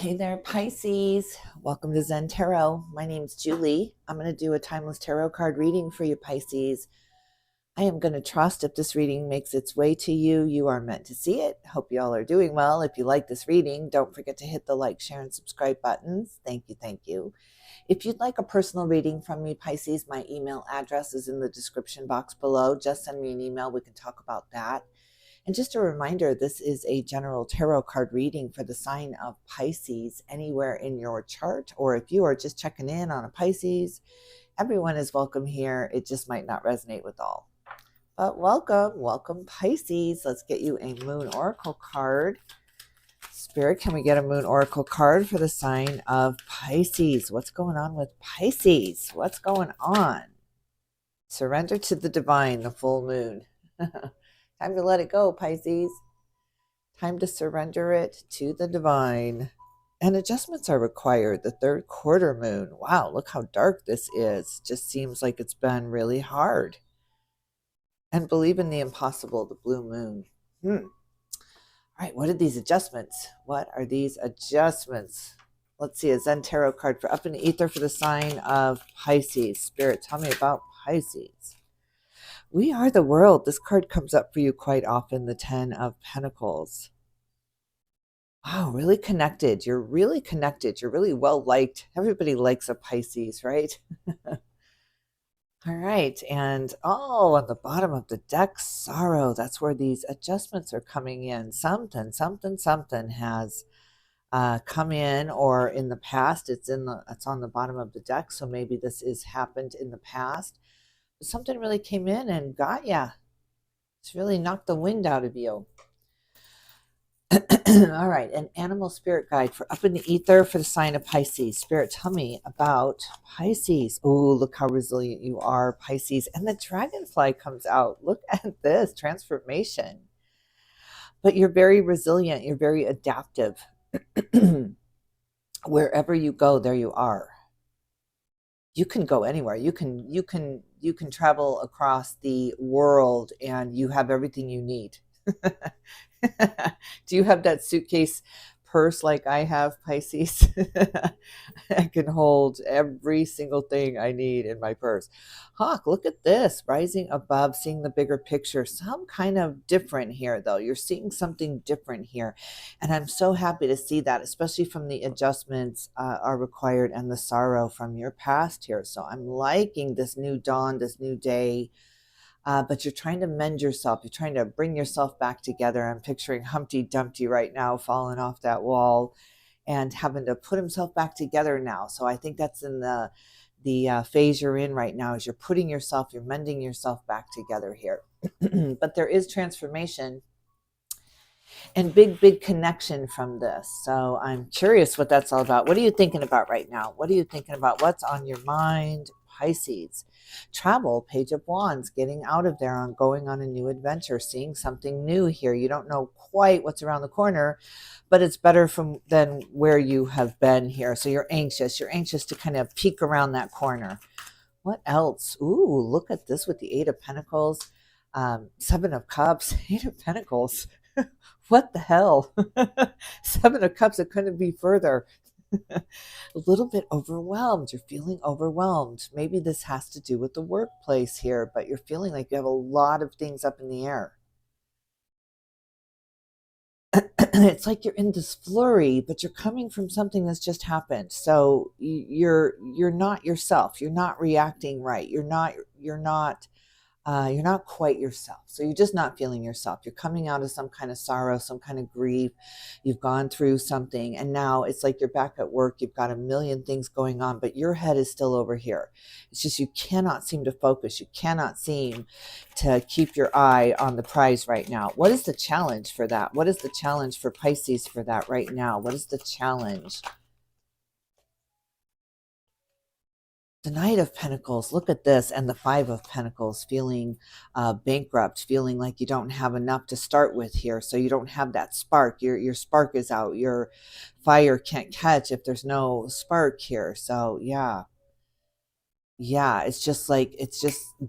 Hey there, Pisces. Welcome to Zen Tarot. My name's Julie. I'm going to do a timeless tarot card reading for you, Pisces. I am going to trust if this reading makes its way to you, you are meant to see it. Hope you all are doing well. If you like this reading, don't forget to hit the like, share, and subscribe buttons. Thank you, thank you. If you'd like a personal reading from me, Pisces, my email address is in the description box below. Just send me an email. We can talk about that. And just a reminder, this is a general tarot card reading for the sign of Pisces anywhere in your chart, or if you are just checking in on a Pisces, everyone is welcome here. It just might not resonate with all. But welcome Pisces. Let's get you a Moon Oracle card. Spirit, can we get a Moon Oracle card for the sign of Pisces? What's going on with Pisces? What's going on? Surrender to the divine, the full moon. Time to let it go, Pisces. Time to surrender it to the divine. And adjustments are required. The third quarter moon. Wow, look how dark this is. Just seems like it's been really hard. And believe in the impossible, the blue moon. All right, what are these adjustments? What are these adjustments? Let's see, a Zen Tarot card for Up in the Ether for the sign of Pisces. Spirit, tell me about Pisces. We are the world. This card comes up for you quite often, the 10 of Pentacles. Wow, really connected. You're really connected. You're really well liked. Everybody likes a Pisces, right? All right. And on the bottom of the deck, sorrow. That's where these adjustments are coming in. Something has come in, or in the past. It's on the bottom of the deck. So maybe this has happened in the past. Something really came in and got ya. It's really knocked the wind out of you. All right, an animal spirit guide for Up in the Ether for the sign of Pisces. Spirit, tell me about Pisces. Oh, look how resilient you are, Pisces. And the dragonfly comes out. Look at this transformation. But you're very resilient. You're very adaptive. Wherever you go, there you are. You can go anywhere. You can travel across the world and you have everything you need. Do you have that suitcase purse like I have, Pisces? I can hold every single thing I need in my purse. Hawk, look at this. Rising above, seeing the bigger picture. Some kind of different here, though. You're seeing something different here. And I'm so happy to see that, especially from the adjustments are required and the sorrow from your past here. So I'm liking this new dawn, this new day. But you're trying to mend yourself. You're trying to bring yourself back together. I'm picturing Humpty Dumpty right now falling off that wall and having to put himself back together now. So I think that's in the phase you're in right now, is you're putting yourself, you're mending yourself back together here. But there is transformation and big connection from this. So I'm curious what that's all about. What are you thinking about right now? What are you thinking about? What's on your mind, Pisces? Travel, Page of Wands, getting out of there, on going on a new adventure, seeing something new here. You don't know quite what's around the corner, but it's better than where you have been here. So you're anxious. You're anxious to kind of peek around that corner. What else? Ooh, look at this with the Eight of Pentacles, Seven of Cups, Eight of Pentacles. What the hell? Seven of Cups, it couldn't be further. A little bit overwhelmed. You're feeling overwhelmed. Maybe this has to do with the workplace here, but you're feeling like you have a lot of things up in the air. It's like you're in this flurry, but you're coming from something that's just happened. So you're not yourself. You're not reacting right. You're not quite yourself. So you're just not feeling yourself. You're coming out of some kind of sorrow, some kind of grief. You've gone through something, and now it's like you're back at work. You've got a million things going on, but your head is still over here. It's just you cannot seem to focus. You cannot seem to keep your eye on the prize right now. What is the challenge for that? What is the challenge for Pisces for that right now? What is the challenge? The Knight of Pentacles, look at this, and the Five of Pentacles, feeling bankrupt, feeling like you don't have enough to start with here. So you don't have that spark. Your spark is out. Your fire can't catch if there's no spark here. So yeah, it's just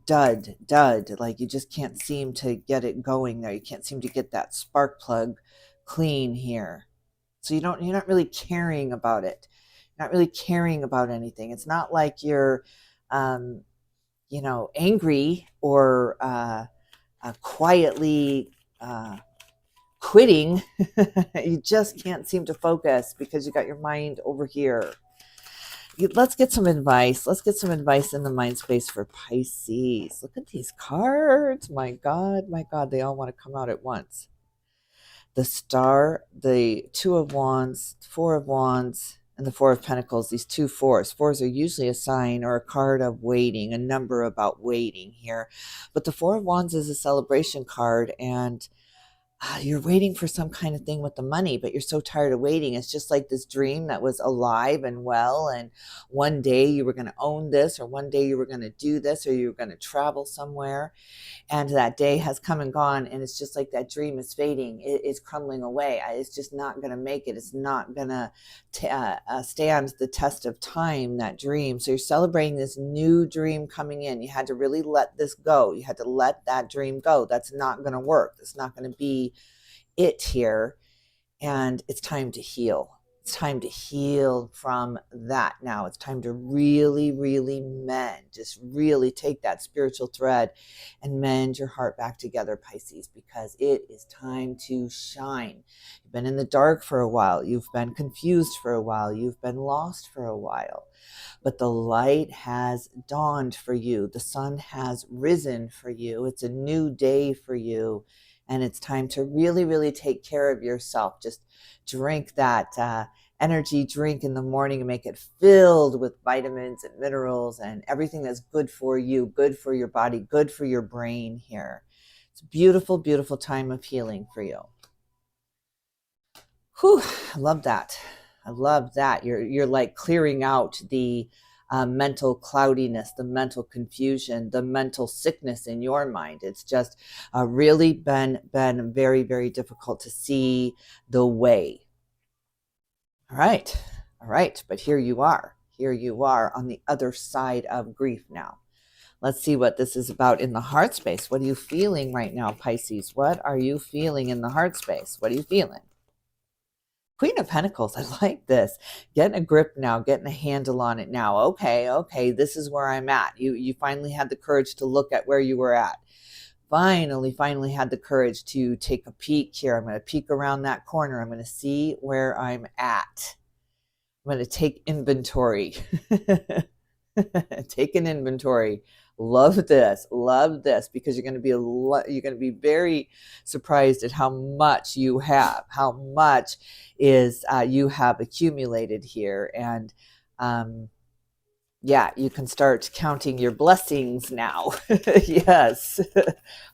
dud. Like you just can't seem to get it going there. You can't seem to get that spark plug clean here. So you're not really caring about it. You're not really caring about anything. It's not like you're, um, angry or quietly quitting. You just can't seem to focus because you got your mind over here. Let's get some advice. Let's get some advice in the mind space for Pisces. Look at these cards. My God, they all want to come out at once. The Star, the Two of Wands, Four of Wands, and the Four of Pentacles, these two fours. Fours are usually a sign or a card of waiting, a number about waiting here. But the Four of Wands is a celebration card, and you're waiting for some kind of thing with the money, but you're so tired of waiting. It's just like this dream that was alive and well, and one day you were going to own this, or one day you were going to do this, or you were going to travel somewhere, and that day has come and gone, and it's just like that dream is fading. It is crumbling away. It's just not going to make it. It's not going to stand the test of time, that dream. So you're celebrating this new dream coming in. You had to really let this go. You had to let that dream go. That's not going to work. It's not going to be it here. And it's time to heal. It's time to heal from that now. It's time to really, really mend. Just really take that spiritual thread and mend your heart back together, Pisces, because it is time to shine. You've been in the dark for a while. You've been confused for a while. You've been lost for a while. But the light has dawned for you. The sun has risen for you. It's a new day for you. And it's time to really, really take care of yourself. Just drink that energy drink in the morning and make it filled with vitamins and minerals and everything that's good for you, good for your body, good for your brain here. It's a beautiful, beautiful time of healing for you. Whew, I love that. I love that. You're like clearing out the mental cloudiness, the mental confusion, the mental sickness in your mind. It's just really been very, very difficult to see the way. All right. But here you are on the other side of grief now. Let's see what this is about in the heart space. What are you feeling right now, Pisces? What are you feeling in the heart space? What are you feeling? Queen of Pentacles, I like this. Getting a grip now, getting a handle on it now. Okay, this is where I'm at. You finally had the courage to look at where you were at. Finally had the courage to take a peek here. I'm going to peek around that corner. I'm going to see where I'm at. I'm going to take inventory. Take an inventory. Love this, because you're going to be very surprised at how much you have, how much is you have accumulated here. And yeah, you can start counting your blessings now. Yes.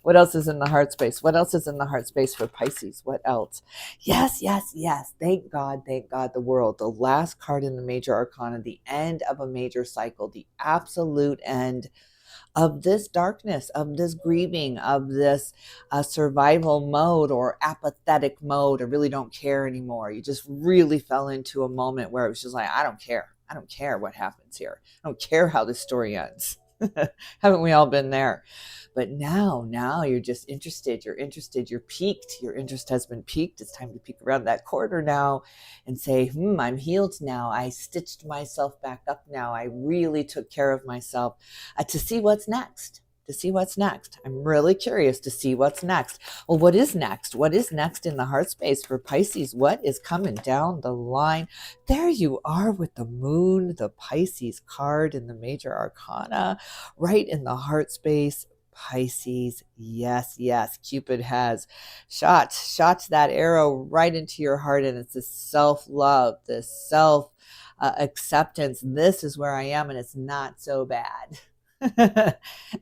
What else is in the heart space? What else is in the heart space for Pisces? What else? Yes. Thank God, the world. The last card in the major arcana, the end of a major cycle, the absolute end of this darkness, of this grieving, of this survival mode or apathetic mode. I really don't care anymore. You just really fell into a moment where it was just like, I don't care. I don't care what happens here. I don't care how this story ends. Haven't we all been there? But now you're just interested. You're piqued. Your interest has been piqued. It's time to peek around that corner now and say, I'm healed now. I stitched myself back up now. I really took care of myself to see what's next. I'm really curious to see what's next. Well, what is next? What is next in the heart space for Pisces? What is coming down the line? There you are with the moon, the Pisces card in the major arcana, right in the heart space. Pisces, yes. Cupid has shot that arrow right into your heart, and it's this self-love, this self-acceptance. This is where I am, and it's not so bad.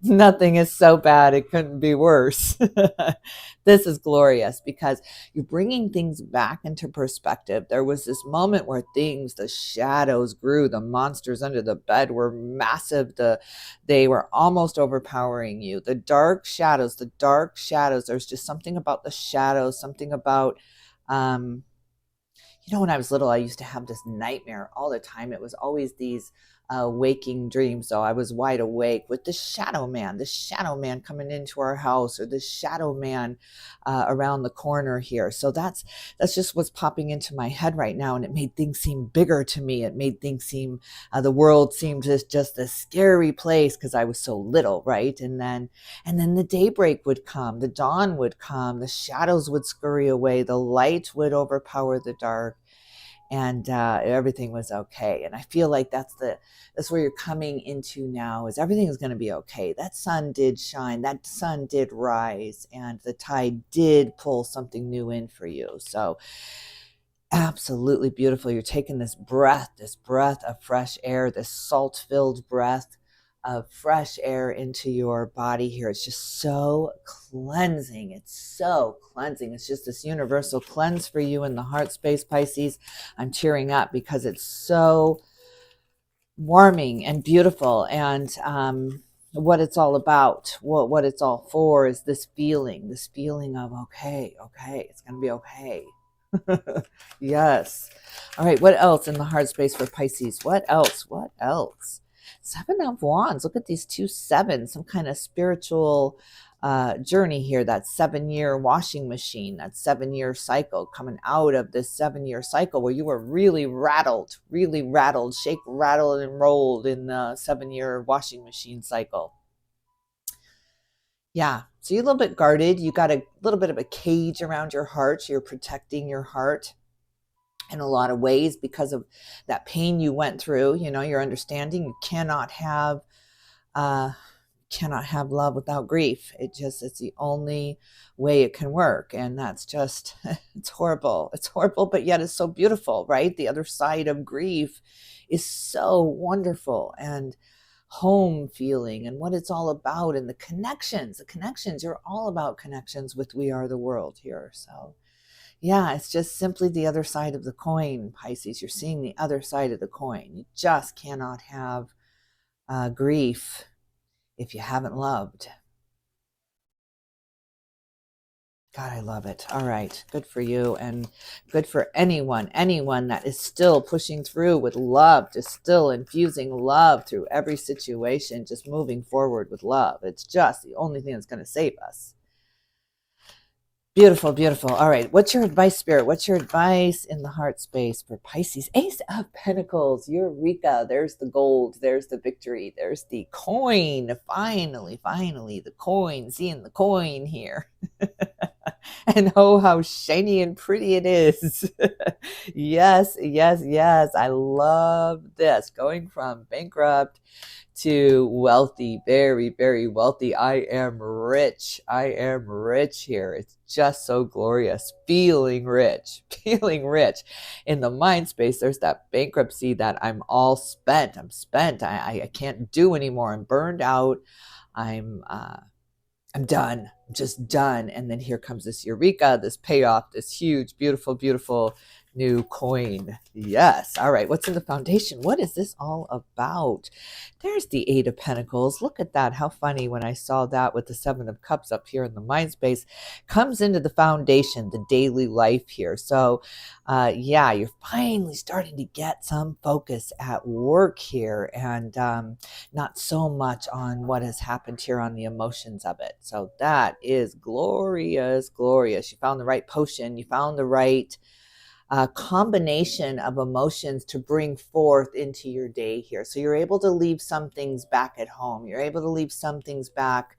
Nothing is so bad it couldn't be worse. This is glorious because you're bringing things back into perspective. There was this moment where the shadows grew, the monsters under the bed were massive, they were almost overpowering you. The dark shadows, there's just something about the shadows, something about when I was little, I used to have this nightmare all the time. It was always these waking dream. So I was wide awake with the shadow man coming into our house, or the shadow man around the corner here. So that's just what's popping into my head right now. And it made things seem bigger to me. It made things seem, the world seemed just a scary place because I was so little, right? And then the daybreak would come, the dawn would come, the shadows would scurry away, the light would overpower the dark, and everything was okay. And I feel like that's where you're coming into now, is everything is going to be okay. That sun did shine, that sun did rise, and the tide did pull something new in for you. So absolutely beautiful. You're taking this breath of fresh air, this salt-filled breath of fresh air into your body here. It's just so cleansing. It's so cleansing. It's just this universal cleanse for you in the heart space, Pisces. I'm tearing up because it's so warming and beautiful. And what it's all about, what it's all for, is this feeling of, okay, it's going to be okay. Yes. All right. What else in the heart space for Pisces? What else? Seven of Wands. Look at these 2 sevens, some kind of spiritual journey here. That 7-year washing machine, that 7-year cycle, coming out of this 7-year cycle where you were really rattled, shake, rattled, and rolled in the 7-year washing machine cycle. Yeah. So you're a little bit guarded. You got a little bit of a cage around your heart. You're protecting your heart in a lot of ways because of that pain you went through. You know, you're understanding you cannot have love without grief. It's the only way it can work. And that's just, it's horrible. It's horrible, but yet it's so beautiful, right? The other side of grief is so wonderful, and home feeling, and what it's all about, and the connections, you're all about connections with We Are the World here. So yeah, it's just simply the other side of the coin, Pisces. You're seeing the other side of the coin. You just cannot have grief if you haven't loved. God, I love it. All right. Good for you, and good for anyone that is still pushing through with love, just still infusing love through every situation, just moving forward with love. It's just the only thing that's going to save us. Beautiful, beautiful. All right. What's your advice, Spirit? What's your advice in the heart space for Pisces? Ace of Pentacles, Eureka. There's the gold. There's the victory. There's the coin. Finally, the coin. Seeing the coin here. And oh, how shiny and pretty it is. Yes. I love this. Going from bankrupt to wealthy, very, very wealthy. I am rich here. It's just so glorious. Feeling rich. In the mind space, there's that bankruptcy, that I'm all spent. I can't do anymore. I'm burned out. I'm done. I'm just done. And then here comes this Eureka, this payoff, this huge, beautiful, beautiful new coin. Yes. All right. What's in the foundation? What is this all about? There's the 8 of Pentacles. Look at that. How funny when I saw that with the 7 of Cups up here in the mind space. Comes into the foundation, the daily life here. So yeah, you're finally starting to get some focus at work here, and not so much on what has happened here on the emotions of it. So that is glorious. You found the right potion. You found the right combination of emotions to bring forth into your day here. So you're able to leave some things back at home. You're able to leave some things back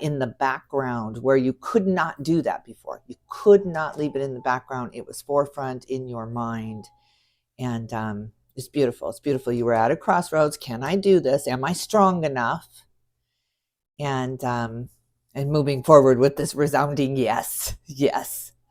in the background where you could not do that before. You could not leave it in the background. It was forefront in your mind. And it's beautiful. It's beautiful. You were at a crossroads. Can I do this? Am I strong enough? And moving forward with this resounding yes.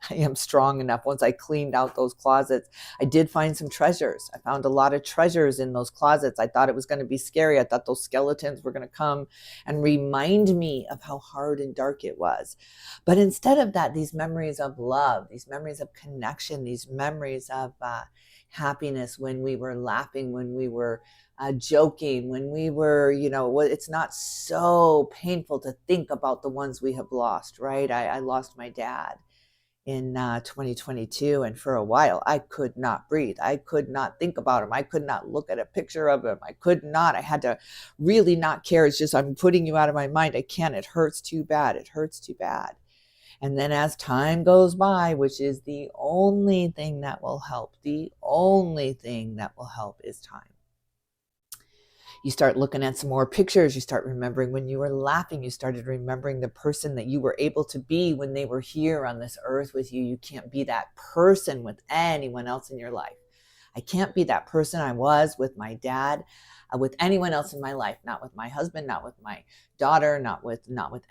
I am strong enough. Once I cleaned out those closets, I did find some treasures. I found a lot of treasures in those closets. I thought it was going to be scary. I thought those skeletons were going to come and remind me of how hard and dark it was. But instead of that, these memories of love, these memories of connection, these memories of happiness, when we were laughing, when we were joking, when we were, it's not so painful to think about the ones we have lost, right? I lost my dad. in 2022. And for a while, I could not breathe. I could not think about him. I could not look at a picture of him. I had to really not care. It's just, I'm putting you out of my mind. I can't. It hurts too bad. It hurts too bad. And then as time goes by, which is the only thing that will help, the only thing that will help is time. You start looking at some more pictures. You start remembering when you were laughing. You started remembering the person that you were able to be when they were here on this earth with you. You can't be that person with anyone else in your life. I can't be that person I was with my dad, with anyone else in my life, not with my husband, not with my daughter, not with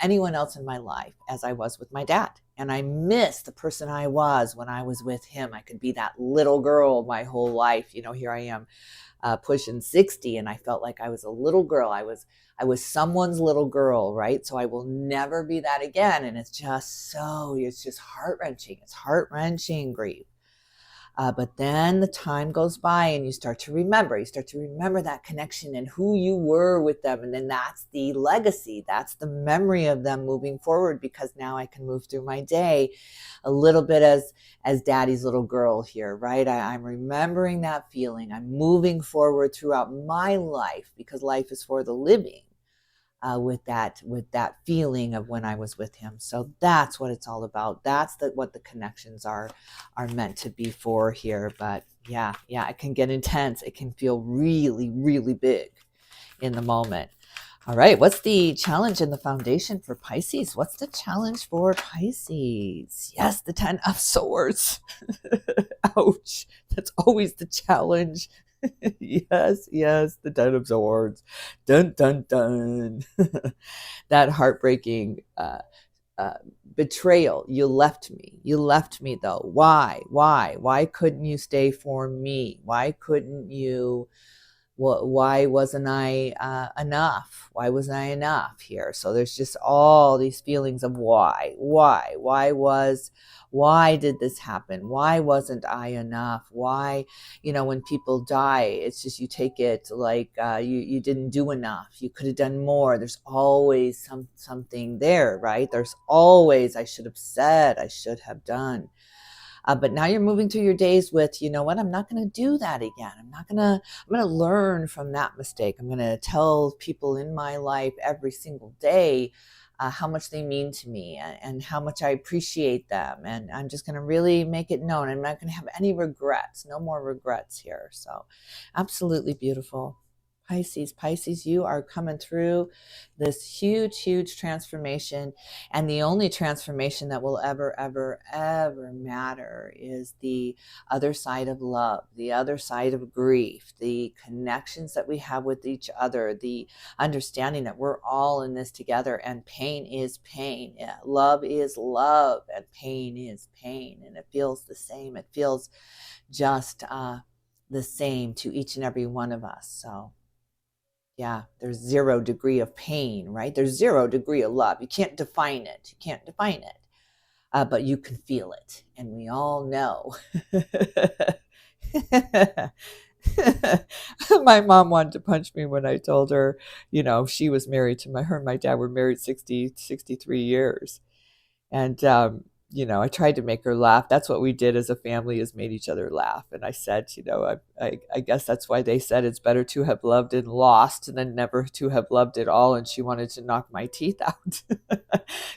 anyone else in my life as I was with my dad. And I miss the person I was when I was with him. I could be that little girl my whole life. Here I am pushing 60, and I felt like I was a little girl. I was someone's little girl, right? So I will never be that again. And it's just heart-wrenching. It's heart-wrenching grief. But then the time goes by and you start to remember that connection and who you were with them. And then that's the legacy. That's the memory of them moving forward, because now I can move through my day a little bit as daddy's little girl here, right? I'm remembering that feeling. I'm moving forward throughout my life, because life is for the living. With that feeling of when I was with him. So that's what it's all about. That's what the connections are meant to be for here. But yeah, it can get intense. It can feel really, really big in the moment. All right, what's the challenge in the foundation for Pisces? What's the challenge for Pisces? Yes, the 10 of Swords. Ouch, that's always the challenge. Yes, the 10 of Swords. Dun, dun, dun. That heartbreaking betrayal. You left me though. Why couldn't you stay for me? Why couldn't you? Why wasn't I enough? Why wasn't I enough here? So there's just all these feelings of why did this happen? Why wasn't I enough? Why, when people die, it's just, you take it like you didn't do enough. You could have done more. There's always something there, right? There's always, I should have said, I should have done. But now you're moving through your days with, I'm not going to do that again. I'm going to learn from that mistake. I'm going to tell people in my life every single day how much they mean to me and how much I appreciate them. And I'm just going to really make it known. I'm not going to have any regrets, no more regrets here. So absolutely beautiful. Pisces, you are coming through this huge transformation. And the only transformation that will ever matter is the other side of love, the other side of grief, the connections that we have with each other, the understanding that we're all in this together, and pain is pain. Yeah, love is love, and pain is pain. And it feels the same. It feels just the same to each and every one of us. So yeah, there's 0 degree of pain, right? There's 0 degree of love. You can't define it. But you can feel it. And we all know. My mom wanted to punch me when I told her, she was married to her and my dad were married 63 years. And, I tried to make her laugh. That's what we did as a family, is made each other laugh. And I said, I guess that's why they said it's better to have loved and lost than never to have loved at all. And she wanted to knock my teeth out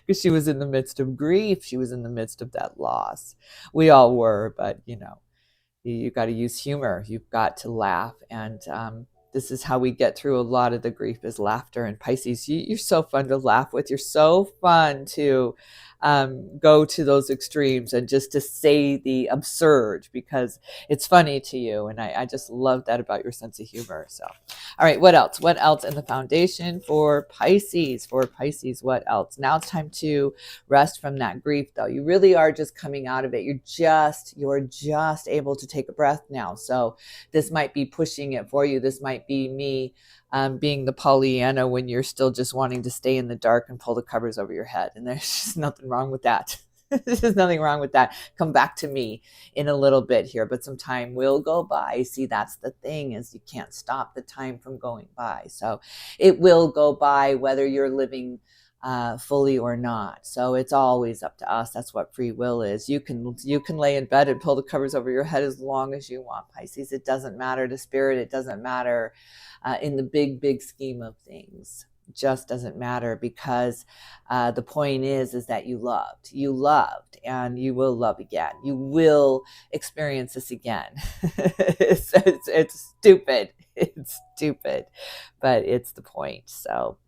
because she was in the midst of grief. She was in the midst of that loss. We all were, but, you got to use humor. You've got to laugh. And this is how we get through a lot of the grief, is laughter. And Pisces, you're so fun to laugh with. You're so fun to go to those extremes and just to say the absurd, because it's funny to you. And I just love that about your sense of humor. So, all right, what else? What else in the foundation for Pisces? What else? Now it's time to rest from that grief, though. You really are just coming out of it. You're just able to take a breath now. So this might be pushing it for you. This might be me being the Pollyanna when you're still just wanting to stay in the dark and pull the covers over your head. And there's just nothing wrong with that. There's nothing wrong with that. Come back to me in a little bit here, but some time will go by. See, that's the thing, is you can't stop the time from going by. So it will go by, whether you're living fully or not. So it's always up to us. That's what free will is. You can lay in bed and pull the covers over your head as long as you want, Pisces. It doesn't matter to spirit. It doesn't matter in the big scheme of things. It just doesn't matter, because the point is that you loved, and you will love again. You will experience this again. It's stupid. It's stupid, but it's the point. So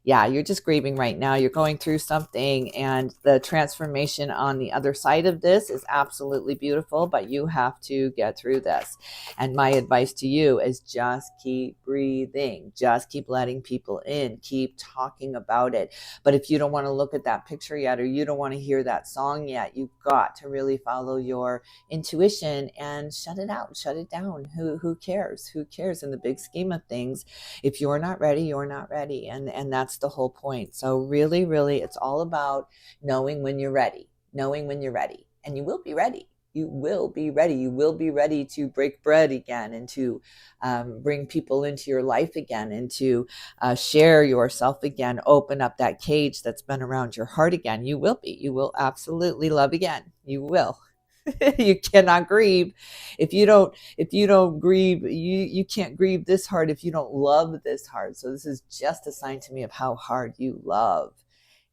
yeah, you're just grieving right now. You're going through something, and the transformation on the other side of this is absolutely beautiful, but you have to get through this. And my advice to you is just keep breathing. Just keep letting people in. Keep talking about it. But if you don't want to look at that picture yet, or you don't want to hear that song yet, you've got to really follow your intuition and shut it out. Shut it down. Who cares? Who cares in the big scheme of things? If you're not ready, you're not ready. And that's the whole point. So really, it's all about knowing when you're ready, and you will be ready. You will be ready. You will be ready to break bread again, and to bring people into your life again, and to share yourself again, open up that cage that's been around your heart again. You will be. You will absolutely love again. You will. You cannot grieve if you don't grieve. You can't grieve this hard if you don't love this hard. So this is just a sign to me of how hard you love,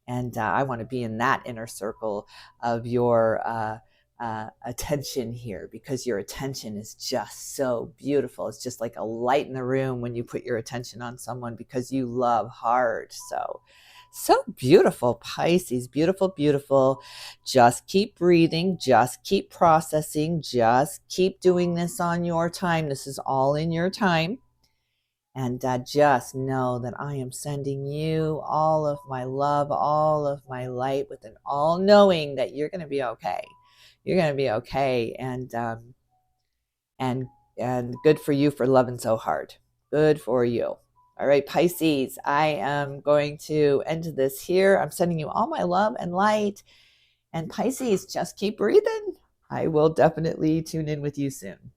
and I want to be in that inner circle of your attention here, because your attention is just so beautiful. It's just like a light in the room when you put your attention on someone, because you love hard. So beautiful, Pisces. Beautiful. Just keep breathing. Just keep processing. Just keep doing this on your time. This is all in your time. And just know that I am sending you all of my love, all of my light, with an all knowing that you're going to be okay. You're going to be okay. And good for you for loving so hard. Good for you. All right, Pisces, I am going to end this here. I'm sending you all my love and light. And Pisces, just keep breathing. I will definitely tune in with you soon.